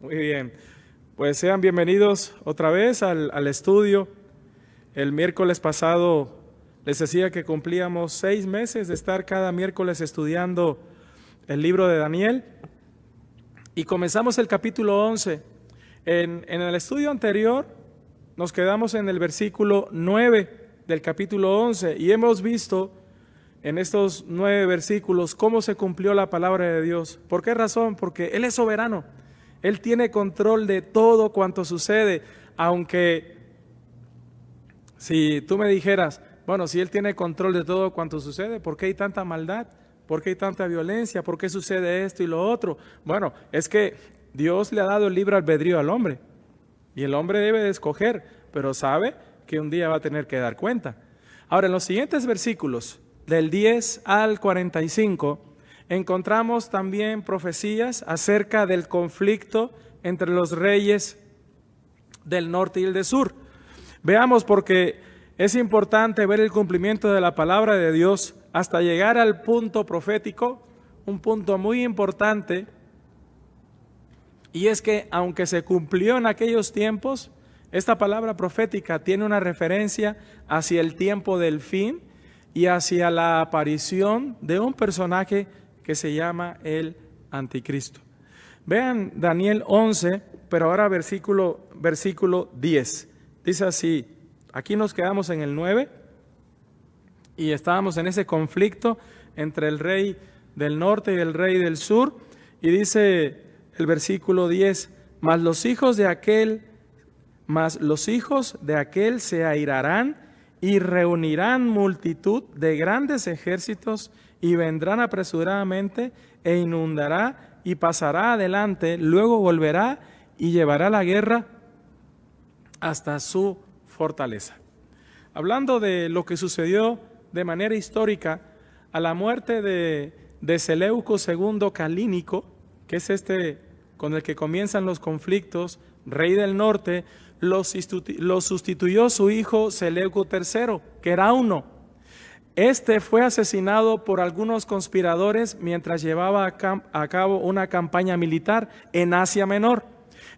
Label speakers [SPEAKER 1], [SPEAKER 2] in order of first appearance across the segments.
[SPEAKER 1] Muy bien, pues sean bienvenidos otra vez al estudio. El miércoles pasado les decía que cumplíamos 6 meses de estar cada miércoles estudiando el libro de Daniel y comenzamos el capítulo 11. En el estudio anterior nos quedamos en el versículo 9 del capítulo 11 y hemos visto en estos 9 versículos cómo se cumplió la palabra de Dios. ¿Por qué razón? Porque Él es soberano. Él tiene control de todo cuanto sucede, aunque si tú me dijeras, bueno, si Él tiene control de todo cuanto sucede, ¿por qué hay tanta maldad? ¿Por qué hay tanta violencia? ¿Por qué sucede esto y lo otro? Bueno, es que Dios le ha dado el libre albedrío al hombre y el hombre debe de escoger, pero sabe que un día va a tener que dar cuenta. Ahora, en los siguientes versículos, del 10 al 45, encontramos también profecías acerca del conflicto entre los reyes del norte y el del sur. Veamos, porque es importante ver el cumplimiento de la palabra de Dios hasta llegar al punto profético, un punto muy importante, y es que aunque se cumplió en aquellos tiempos, esta palabra profética tiene una referencia hacia el tiempo del fin y hacia la aparición de un personaje que se llama el Anticristo. Vean Daniel 11, pero ahora versículo 10. Dice así, aquí nos quedamos en el 9 y estábamos en ese conflicto entre el rey del norte y el rey del sur, y dice el versículo 10, mas los hijos de aquel se airarán y reunirán multitud de grandes ejércitos y vendrán apresuradamente e inundará y pasará adelante, luego volverá y llevará la guerra hasta su fortaleza. Hablando de lo que sucedió de manera histórica a la muerte de Seleuco II Calínico, que es este con el que comienzan los conflictos, rey del norte, lo sustituyó su hijo Seleuco III, que era uno. Este fue asesinado por algunos conspiradores mientras llevaba a cabo una campaña militar en Asia Menor.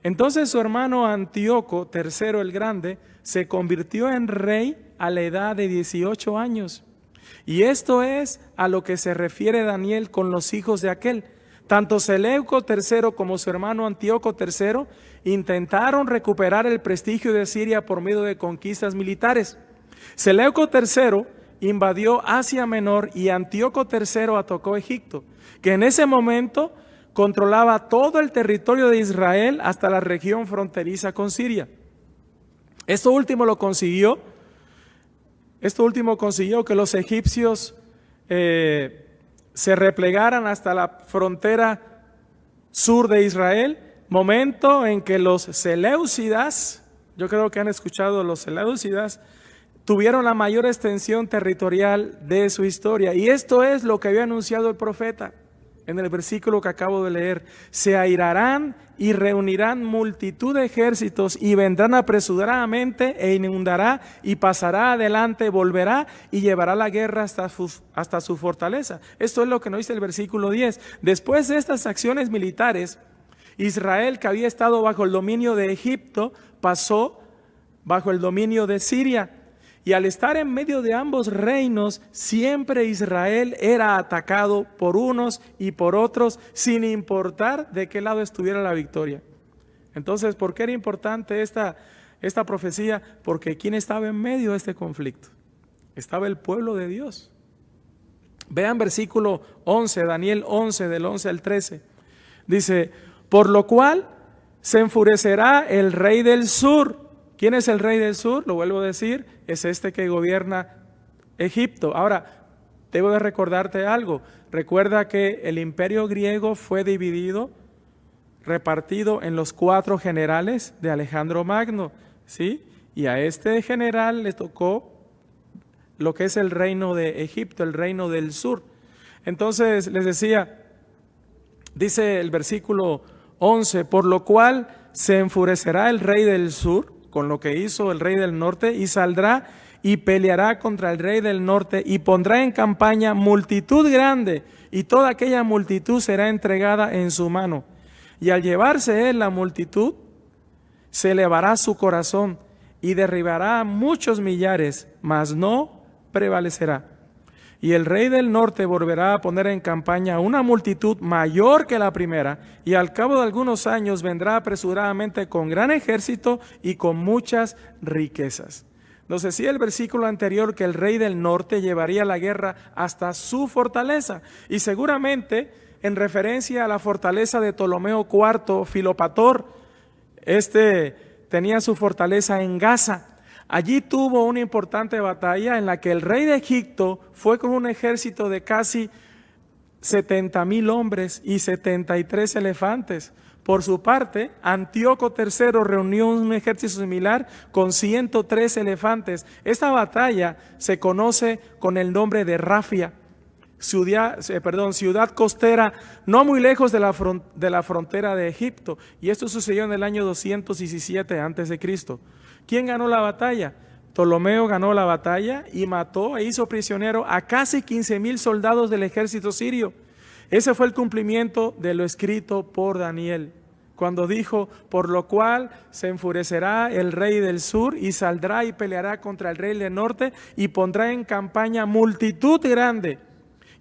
[SPEAKER 1] Entonces su hermano Antíoco III el Grande se convirtió en rey a la edad de 18 años. Y esto es a lo que se refiere Daniel con los hijos de aquel. Tanto Seleuco III como su hermano Antíoco III intentaron recuperar el prestigio de Siria por medio de conquistas militares. Seleuco III invadió Asia Menor y Antíoco III atacó Egipto, que en ese momento controlaba todo el territorio de Israel hasta la región fronteriza con Siria. Esto último consiguió que los egipcios se replegaran hasta la frontera sur de Israel, momento en que los seleucidas, yo creo que han escuchado los seleucidas, tuvieron la mayor extensión territorial de su historia. Y esto es lo que había anunciado el profeta en el versículo que acabo de leer. Se airarán y reunirán multitud de ejércitos y vendrán apresuradamente e inundará y pasará adelante, volverá y llevará la guerra hasta su fortaleza. Esto es lo que nos dice el versículo 10. Después de estas acciones militares, Israel, que había estado bajo el dominio de Egipto, pasó bajo el dominio de Siria. Y al estar en medio de ambos reinos, siempre Israel era atacado por unos y por otros, sin importar de qué lado estuviera la victoria. Entonces, ¿por qué era importante esta profecía? Porque ¿quién estaba en medio de este conflicto? Estaba el pueblo de Dios. Vean versículo 11, Daniel 11, del 11 al 13. Dice, por lo cual se enfurecerá el rey del sur. ¿Quién es el rey del sur? Lo vuelvo a decir, es este que gobierna Egipto. Ahora, debo de recordarte algo. Recuerda que el imperio griego fue dividido, repartido en los 4 generales de Alejandro Magno, ¿sí? Y a este general le tocó lo que es el reino de Egipto, el reino del sur. Entonces, les decía, dice el versículo 11, por lo cual se enfurecerá el rey del sur, con lo que hizo el rey del norte, y saldrá y peleará contra el rey del norte y pondrá en campaña multitud grande, y toda aquella multitud será entregada en su mano. Y al llevarse él la multitud, se elevará su corazón y derribará a muchos millares, mas no prevalecerá. Y el rey del norte volverá a poner en campaña una multitud mayor que la primera, y al cabo de algunos años vendrá apresuradamente con gran ejército y con muchas riquezas. Nos decía el versículo anterior que el rey del norte llevaría la guerra hasta su fortaleza, y seguramente en referencia a la fortaleza de Ptolomeo IV Filopator. Tenía su fortaleza en Gaza. Allí tuvo una importante batalla en la que el rey de Egipto fue con un ejército de casi 70,000 hombres y 73 elefantes. Por su parte, Antíoco III reunió un ejército similar con 103 elefantes. Esta batalla se conoce con el nombre de Rafia, ciudad costera no muy lejos de la frontera de Egipto. Y esto sucedió en el año 217 a.C. ¿Quién ganó la batalla? Ptolomeo ganó la batalla y mató e hizo prisionero a casi 15,000 soldados del ejército sirio. Ese fue el cumplimiento de lo escrito por Daniel, cuando dijo: por lo cual se enfurecerá el rey del sur y saldrá y peleará contra el rey del norte y pondrá en campaña multitud grande,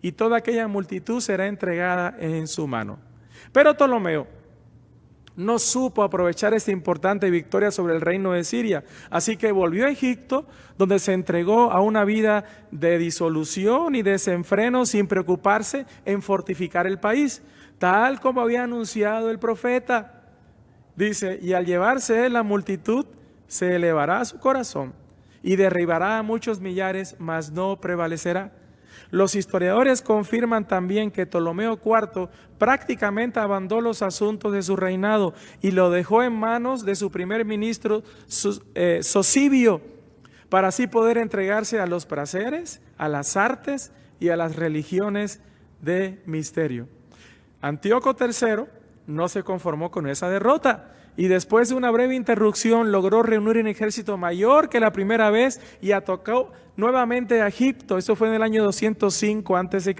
[SPEAKER 1] y toda aquella multitud será entregada en su mano. Pero Ptolomeo no supo aprovechar esta importante victoria sobre el reino de Siria, así que volvió a Egipto, donde se entregó a una vida de disolución y desenfreno sin preocuparse en fortificar el país, tal como había anunciado el profeta. Dice: y al llevarse él la multitud, se elevará su corazón y derribará a muchos millares, mas no prevalecerá. Los historiadores confirman también que Ptolomeo IV prácticamente abandonó los asuntos de su reinado y lo dejó en manos de su primer ministro Sosibio, para así poder entregarse a los placeres, a las artes y a las religiones de misterio. Antíoco III no se conformó con esa derrota y después de una breve interrupción logró reunir un ejército mayor que la primera vez y atacó nuevamente a Egipto. Eso fue en el año 205 a.C.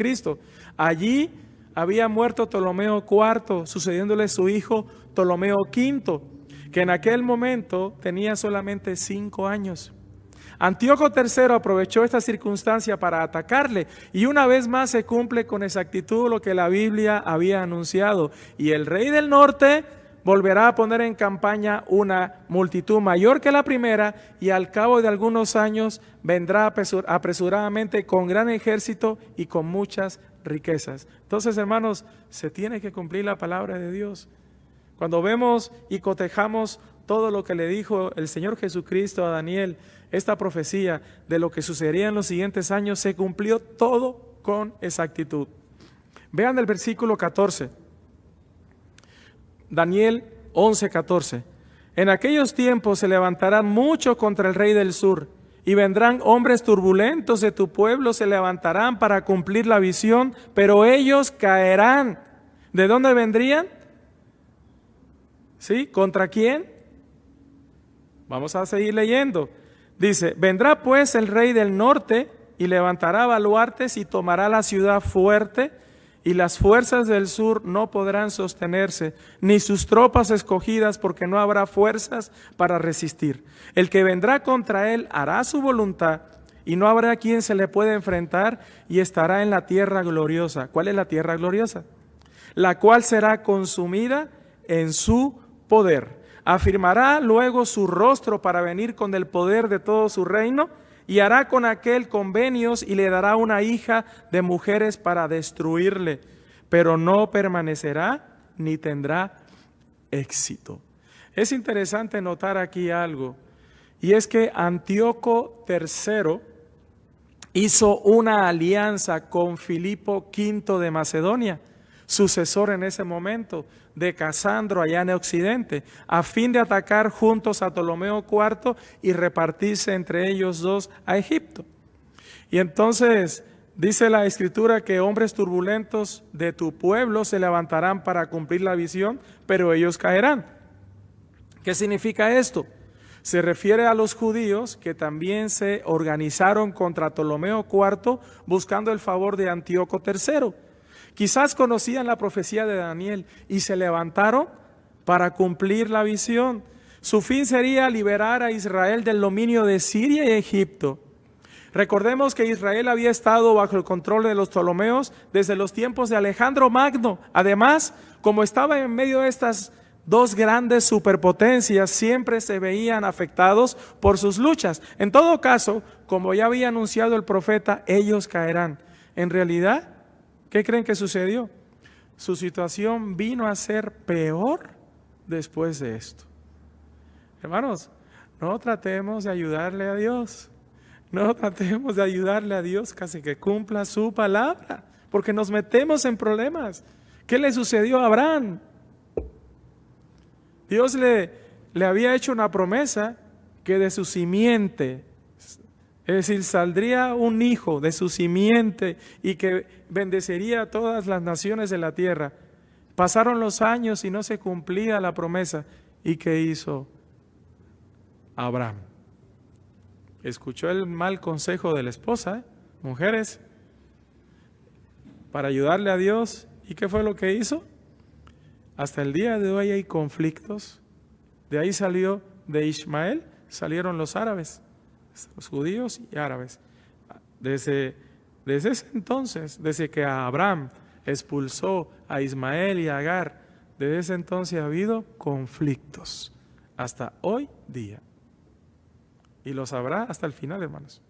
[SPEAKER 1] Allí había muerto Ptolomeo IV, sucediéndole su hijo Ptolomeo V, que en aquel momento tenía solamente 5 años. Antíoco III aprovechó esta circunstancia para atacarle, y una vez más se cumple con exactitud lo que la Biblia había anunciado, y el rey del norte volverá a poner en campaña una multitud mayor que la primera, y al cabo de algunos años vendrá apresuradamente con gran ejército y con muchas riquezas. Entonces, hermanos, se tiene que cumplir la palabra de Dios. Cuando vemos y cotejamos todo lo que le dijo el Señor Jesucristo a Daniel, esta profecía de lo que sucedería en los siguientes años, se cumplió todo con exactitud. Vean el versículo 14. Daniel 11:14. En aquellos tiempos se levantarán muchos contra el rey del sur, y vendrán hombres turbulentos de tu pueblo, se levantarán para cumplir la visión, pero ellos caerán. ¿De dónde vendrían? ¿Sí? ¿Contra quién? Vamos a seguir leyendo. Dice: vendrá pues el rey del norte y levantará baluartes y tomará la ciudad fuerte, y las fuerzas del sur no podrán sostenerse, ni sus tropas escogidas, porque no habrá fuerzas para resistir. El que vendrá contra él hará su voluntad, y no habrá quien se le pueda enfrentar, y estará en la tierra gloriosa. ¿Cuál es la tierra gloriosa? La cual será consumida en su poder. Afirmará luego su rostro para venir con el poder de todo su reino, y hará con aquel convenios y le dará una hija de mujeres para destruirle, pero no permanecerá ni tendrá éxito. Es interesante notar aquí algo, y es que Antíoco III hizo una alianza con Filipo V de Macedonia, sucesor en ese momento de Casandro allá en Occidente, a fin de atacar juntos a Ptolomeo IV y repartirse entre ellos dos a Egipto. Y entonces dice la Escritura que hombres turbulentos de tu pueblo se levantarán para cumplir la visión, pero ellos caerán. ¿Qué significa esto? Se refiere a los judíos que también se organizaron contra Ptolomeo IV buscando el favor de Antíoco III, Quizás conocían la profecía de Daniel y se levantaron para cumplir la visión. Su fin sería liberar a Israel del dominio de Siria y Egipto. Recordemos que Israel había estado bajo el control de los Ptolomeos desde los tiempos de Alejandro Magno. Además, como estaba en medio de estas dos grandes superpotencias, siempre se veían afectados por sus luchas. En todo caso, como ya había anunciado el profeta, ellos caerán. En realidad, ¿qué creen que sucedió? Su situación vino a ser peor después de esto. Hermanos, no tratemos de ayudarle a Dios. No tratemos de ayudarle a Dios casi que cumpla su palabra, porque nos metemos en problemas. ¿Qué le sucedió a Abraham? Dios le había hecho una promesa que de su simiente, es decir, saldría un hijo de su simiente y que bendecería a todas las naciones de la tierra. Pasaron los años y no se cumplía la promesa. ¿Y qué hizo Abraham? Escuchó el mal consejo de la esposa, mujeres, para ayudarle a Dios. ¿Y qué fue lo que hizo? Hasta el día de hoy hay conflictos. De ahí salió, de Ismael, salieron los árabes, los judíos y árabes. Desde ese entonces, desde que Abraham expulsó a Ismael y a Agar, desde ese entonces ha habido conflictos hasta hoy día. Y los habrá hasta el final, hermanos.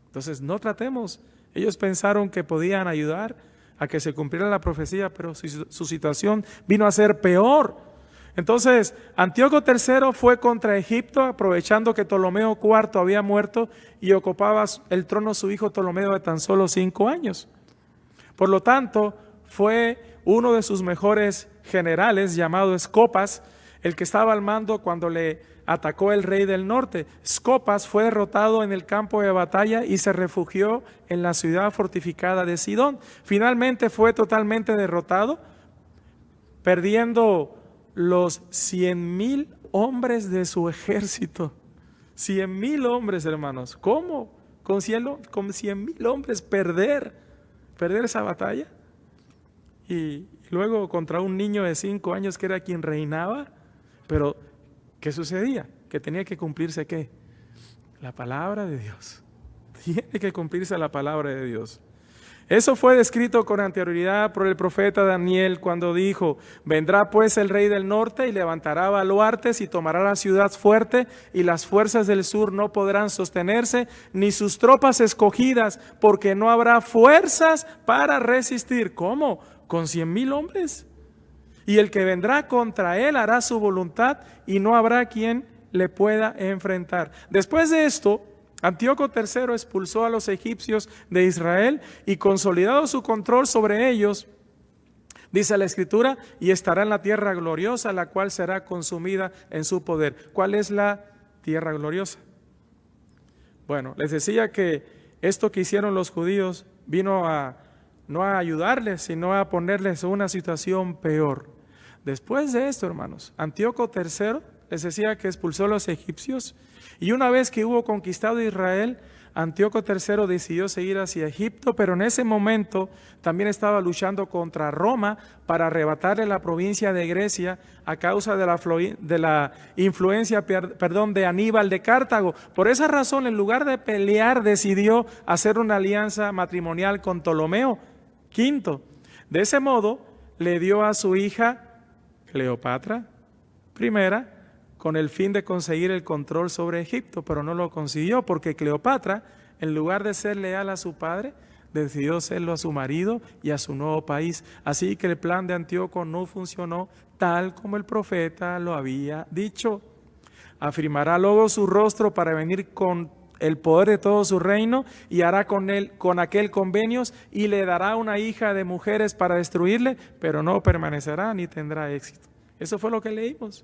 [SPEAKER 1] Entonces no tratemos. Ellos pensaron que podían ayudar a que se cumpliera la profecía, pero su situación vino a ser peor. Entonces, Antíoco III fue contra Egipto, aprovechando que Ptolomeo IV había muerto y ocupaba el trono su hijo Ptolomeo de tan solo 5 años. Por lo tanto, fue uno de sus mejores generales, llamado Escopas, el que estaba al mando cuando le atacó el rey del norte. Escopas fue derrotado en el campo de batalla y se refugió en la ciudad fortificada de Sidón. Finalmente fue totalmente derrotado, perdiendo los 100,000 hombres de su ejército. 100,000 hombres, hermanos. ¿Cómo? Con 100,000 hombres perder esa batalla. Y luego contra un niño de 5 años que era quien reinaba. Pero, ¿qué sucedía? Que tenía que cumplirse ¿qué? La palabra de Dios. Tiene que cumplirse la palabra de Dios. Eso fue descrito con anterioridad por el profeta Daniel cuando dijo: vendrá pues el rey del norte y levantará baluartes y tomará la ciudad fuerte, y las fuerzas del sur no podrán sostenerse, ni sus tropas escogidas, porque no habrá fuerzas para resistir. ¿Cómo? ¿Con 100,000 hombres? Y el que vendrá contra él hará su voluntad y no habrá quien le pueda enfrentar. Después de esto, Antíoco III expulsó a los egipcios de Israel y consolidado su control sobre ellos, dice la Escritura, y estará en la tierra gloriosa, la cual será consumida en su poder. ¿Cuál es la tierra gloriosa? Bueno, les decía que esto que hicieron los judíos vino no a ayudarles, sino a ponerles una situación peor. Después de esto, hermanos, Antíoco III les decía que expulsó a los egipcios, y una vez que hubo conquistado Israel, Antíoco III decidió seguir hacia Egipto, pero en ese momento también estaba luchando contra Roma para arrebatarle la provincia de Grecia a causa de la influencia de Aníbal de Cartago. Por esa razón, en lugar de pelear, decidió hacer una alianza matrimonial con Ptolomeo V. De ese modo, le dio a su hija Cleopatra I, con el fin de conseguir el control sobre Egipto, pero no lo consiguió porque Cleopatra, en lugar de ser leal a su padre, decidió serlo a su marido y a su nuevo país. Así que el plan de Antíoco no funcionó tal como el profeta lo había dicho. Afirmará luego su rostro para venir con el poder de todo su reino, y hará con aquel convenios, y le dará una hija de mujeres para destruirle, pero no permanecerá ni tendrá éxito. Eso fue lo que leímos.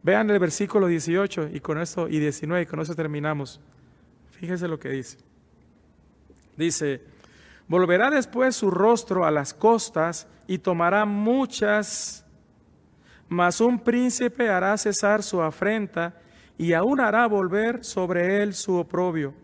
[SPEAKER 1] Vean el versículo 18 y 19, y con eso terminamos. Fíjense lo que dice. Dice: volverá después su rostro a las costas y tomará muchas, mas un príncipe hará cesar su afrenta y aún hará volver sobre él su oprobio.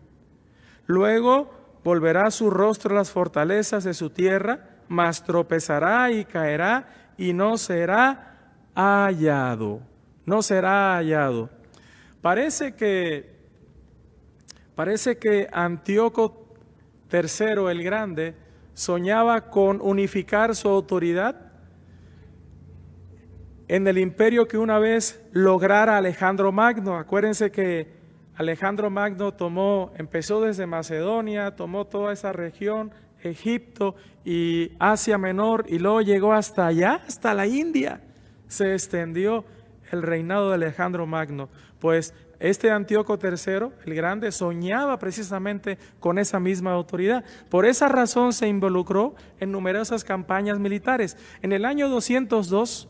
[SPEAKER 1] Luego volverá su rostro a las fortalezas de su tierra, mas tropezará y caerá y no será hallado. No será hallado. Parece que Antíoco III el Grande soñaba con unificar su autoridad en el imperio que una vez lograra Alejandro Magno. Acuérdense que Alejandro Magno empezó desde Macedonia, tomó toda esa región, Egipto y Asia Menor, y luego llegó hasta allá, hasta la India. Se extendió el reinado de Alejandro Magno. Pues este Antíoco III, el Grande, soñaba precisamente con esa misma autoridad. Por esa razón se involucró en numerosas campañas militares. En el año 202,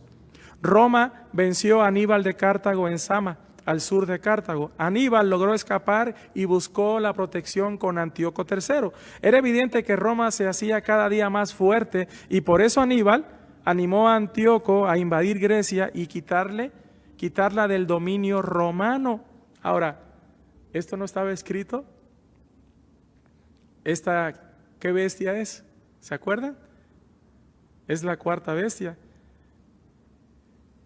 [SPEAKER 1] Roma venció a Aníbal de Cartago en Sama, al sur de Cartago. Aníbal logró escapar y buscó la protección con Antíoco III. Era evidente que Roma se hacía cada día más fuerte y por eso Aníbal animó a Antíoco a invadir Grecia y quitarla del dominio romano. Ahora, ¿esto no estaba escrito? ¿Qué bestia es? ¿Se acuerdan? Es la cuarta bestia.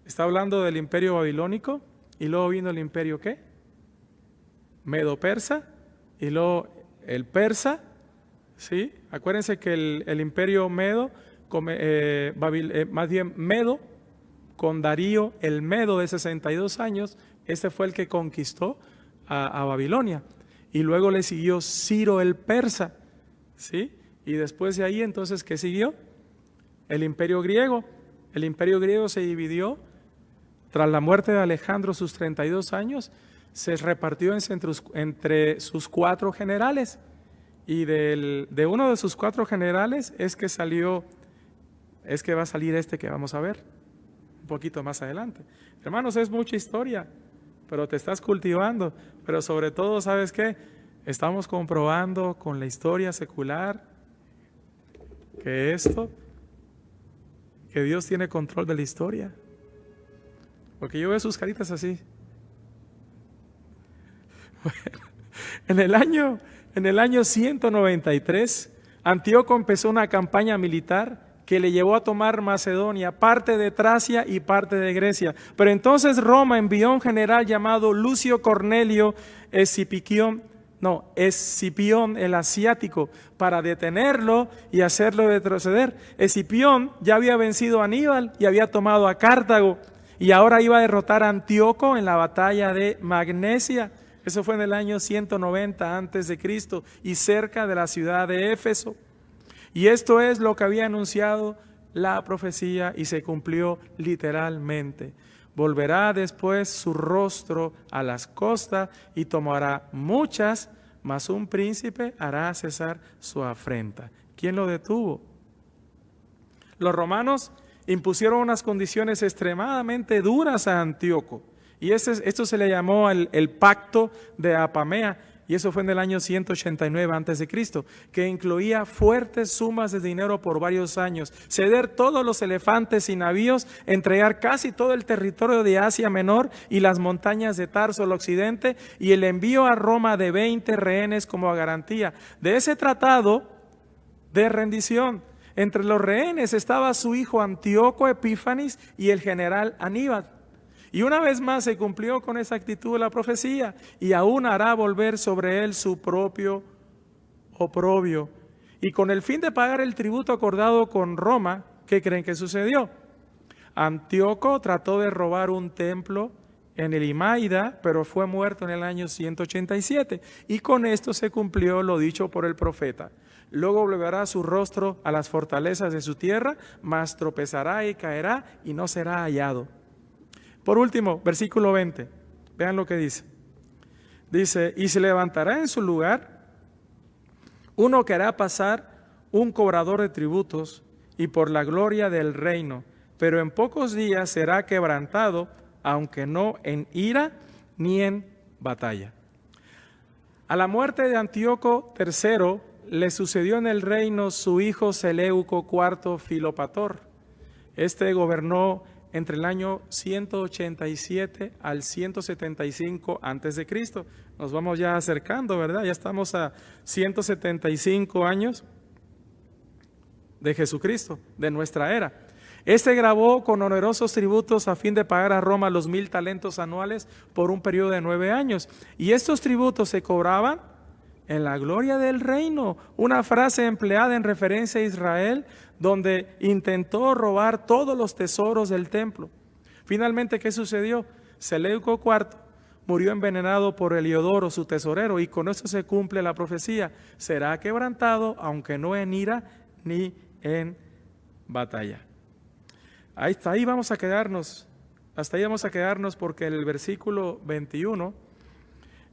[SPEAKER 1] Está hablando del imperio babilónico y luego vino el imperio ¿qué? Medo-persa y luego el persa, ¿sí? Acuérdense que el imperio Medo, más bien Medo, con Darío el Medo de 62 años, este fue el que conquistó a Babilonia. Y luego le siguió Ciro el persa, ¿sí? Y después de ahí, entonces, ¿qué siguió? El imperio griego. El imperio griego se dividió tras la muerte de Alejandro, sus 32 años, se repartió entre sus 4 generales. Y de uno de sus 4 generales es que va a salir este que vamos a ver un poquito más adelante. Hermanos, es mucha historia, pero te estás cultivando. Pero sobre todo, ¿sabes qué? Estamos comprobando con la historia secular que Dios tiene control de la historia. Porque yo veo sus caritas así. Bueno, en el año 193, Antíoco empezó una campaña militar que le llevó a tomar Macedonia, parte de Tracia y parte de Grecia. Pero entonces Roma envió un general llamado Lucio Cornelio Escipión el Asiático, para detenerlo y hacerlo retroceder. Escipión ya había vencido a Aníbal y había tomado a Cartago, y ahora iba a derrotar a Antíoco en la batalla de Magnesia. Eso fue en el año 190 a.C. y cerca de la ciudad de Éfeso. Y esto es lo que había anunciado la profecía y se cumplió literalmente. Volverá después su rostro a las costas y tomará muchas, mas un príncipe hará cesar su afrenta. ¿Quién lo detuvo? Los romanos impusieron unas condiciones extremadamente duras a Antíoco. Y esto se le llamó el pacto de Apamea. Y eso fue en el año 189 a.C., que incluía fuertes sumas de dinero por varios años, ceder todos los elefantes y navíos, entregar casi todo el territorio de Asia Menor y las montañas de Tarso al occidente, y el envío a Roma de 20 rehenes como garantía de ese tratado de rendición. Entre los rehenes estaba su hijo Antíoco Epífanes y el general Aníbal. Y una vez más se cumplió con exactitud la profecía, y aún hará volver sobre él su propio oprobio. Y con el fin de pagar el tributo acordado con Roma, ¿qué creen que sucedió? Antíoco trató de robar un templo en el Imaida, pero fue muerto en el año 187. Y con esto se cumplió lo dicho por el profeta. Luego volverá su rostro a las fortalezas de su tierra, mas tropezará y caerá y no será hallado. Por último, versículo 20, vean lo que dice. Dice, y se levantará en su lugar uno que hará pasar un cobrador de tributos y por la gloria del reino, pero en pocos días será quebrantado, aunque no en ira ni en batalla. A la muerte de Antíoco III le sucedió en el reino su hijo Seleuco IV Filopator. Este gobernó entre el año 187 al 175 a.C. Nos vamos ya acercando, ¿verdad? Ya estamos a 175 años. de Jesucristo, de nuestra era. Este grabó con onerosos tributos a fin de pagar a Roma los 1000 talentos anuales por un periodo de 9 años. Y estos tributos se cobraban en la gloria del reino. Una frase empleada en referencia a Israel, donde intentó robar todos los tesoros del templo. Finalmente, ¿qué sucedió? Seleuco IV murió envenenado por Heliodoro, su tesorero, y con esto se cumple la profecía. Será quebrantado, aunque no en ira ni en batalla. Hasta ahí vamos a quedarnos, porque el versículo 21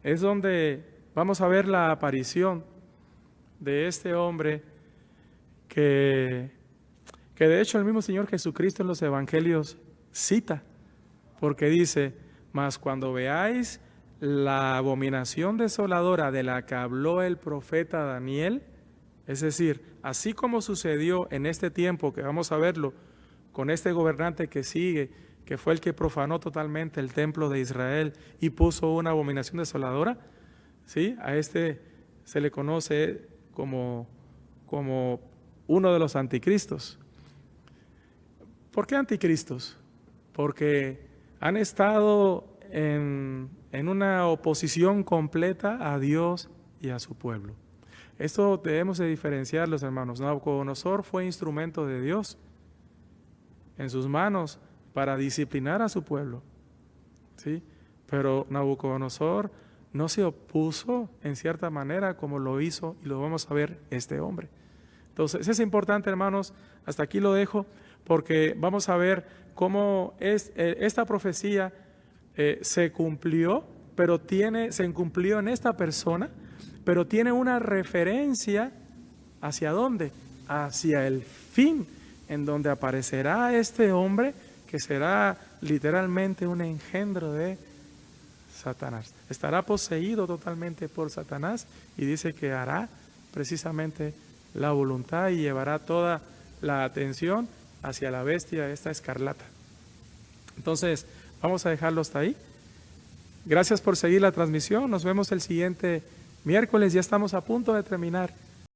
[SPEAKER 1] es donde vamos a ver la aparición de este hombre que de hecho el mismo Señor Jesucristo en los evangelios cita, porque dice: mas cuando veáis la abominación desoladora de la que habló el profeta Daniel, es decir, así como sucedió en este tiempo que vamos a verlo con este gobernante que sigue, que fue el que profanó totalmente el templo de Israel y puso una abominación desoladora, ¿sí? A este se le conoce como uno de los anticristos. ¿Por qué anticristos? Porque han estado en una oposición completa a Dios y a su pueblo. Esto debemos de diferenciarlo, hermanos. Nabucodonosor fue instrumento de Dios en sus manos para disciplinar a su pueblo, ¿sí? Pero Nabucodonosor no se opuso en cierta manera como lo hizo, y lo vamos a ver este hombre. Entonces es importante, hermanos, hasta aquí lo dejo, porque vamos a ver cómo esta profecía se cumplió, se cumplió en esta persona, pero tiene una referencia ¿hacia dónde? Hacia el fin, en donde aparecerá este hombre que será literalmente un engendro de Satanás. Estará poseído totalmente por Satanás, y dice que hará precisamente la voluntad y llevará toda la atención hacia la bestia, esta escarlata. Entonces, vamos a dejarlo hasta ahí. Gracias por seguir la transmisión. Nos vemos el siguiente miércoles. Ya estamos a punto de terminar